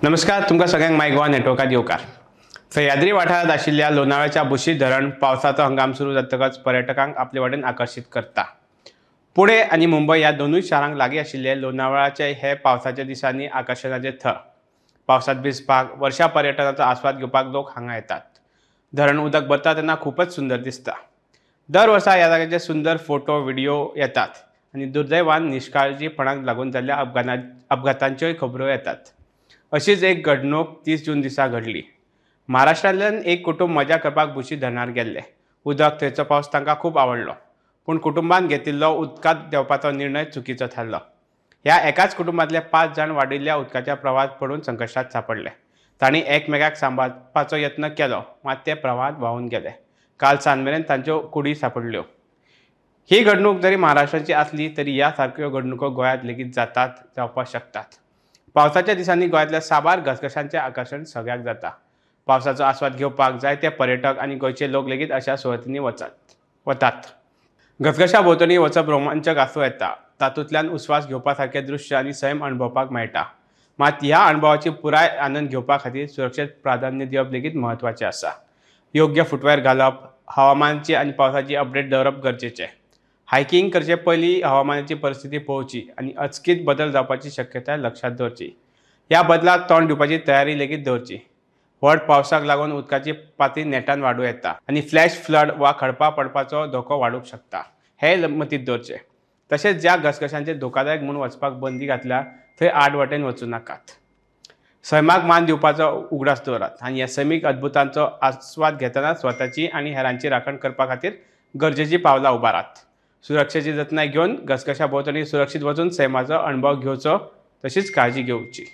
नमस्कार, तुमकां सगळ्यांक माय गोवा नेटवर्कात येवकार। सह्याद्री वाठारांत आशिल्ल्या लोणावळ्याच्या बुशी धरण पावसाचो हंगाम सुरू जातकच पर्यटकांक आपले वटेन आकर्षित करता। पुणे आनी मुंबय ह्या दोनूय शारांक लागीं आशिल्ले लोणावळ्याचे हे पावसाच्या दिसांनी आकर्शनाचे थळ। पावसात भिजपाक, वर्षा पर्यटनाचो आस्वाद घेवपाक लोक हांगा येतात। धरण उदक भरता तेन्ना खूपच सुंदर दिसता। दर वर्सा ह्या जाग्याचे सुंदर फोटो व्हिडिओ येतात आनी दुर्दैवान निश्काळजीपणाक लागून जाल्ल्या अपघातांच्योय खबरो येतात। अशीच एक घडणूक 30 जून दिसा घडली। महाराष्ट्रांतल्यान एक कुटुंब मजा करपाक बुशी धरणार गेल्ले। उदक थंयचो पावस तांकां खूब आवडलो, पूण कुटुंबान घेतिल्लो उदकांत देंवपाचो निर्णय चुकीचो थारलो। ह्या एकाच कुटुंबांतले 5 जाण वाडिल्ल्या उदकाच्या प्रवाहांत पडून संकश्टांत सांपडले। तांणी एकमेकाक सांबाळपाचो यत्न केलो, मात ते प्रवाहांत व्हांवून गेले। काल सांजमेरेन तांच्यो कुडी सांपडल्यो। ही घडणूक जरी महाराष्ट्राची आसली तरी ह्या सारक्यो घडणुको गोंयांत लेगीत जावपाक शकतात। पावसाच्या दिसांनी गोंयांतल्या साबार घसघशांचें आकर्शण सगळ्याक जाता। पावसाचो आस्वाद घेवपाक जायते पर्यटक आनी गोंयचे लोक लेगीत अशा सुवातींनी वतात। घसघशा भोंवतणी वचप रोमांचक आसूं येता। तातूंतल्यान उस्वास घेवपा सारके दृश्य आनी सैम अणभवपाक मेळटा। मात ह्या अणभवाची पुराय आनंद घेवपा खातीर सुरक्षेक प्राधान्य दिवप लेगीत म्हत्वाचें आसा। योग्य फुटवेअर घालप, हवामानाची आनी पावसाची अपडेट दवरप गरजेचें। हायकिंग करचे पयलीं हवामानाची परिस्थिती पळोवची आनी अचकीत बदल जावपाची शक्यताय लक्षांत दवरची। ह्या बदलाक तोंड दिवपाची तयारी लेगीत दवरची। व्हड पावसाक लागून उदकाची पातळी नेटान वाडूं येता आनी फ्लॅश फ्लड वा खडपां पडपाचो धोको वाडूंक शकता, हें मतींत दवरचें। तशेंच ज्या घसघशांचेर धोकादायक म्हूण वचपाक बंदी घातल्या थंय आडवटेन वचूं नाकात। सैमाक मान दिवपाचो उगडास दवरात आनी ह्या सैमीक अद्भुतांचो आस्वाद घेतना स्वताची आनी हेरांची राखण करपा खातीर गरजेची पावलां उबारात। सुरक्षेची जतनाय घेवन घसघशा भोंवतणी सुरक्षीत वचून सैमाचो अणभव घेवचो, तशीच काळजी घेवची।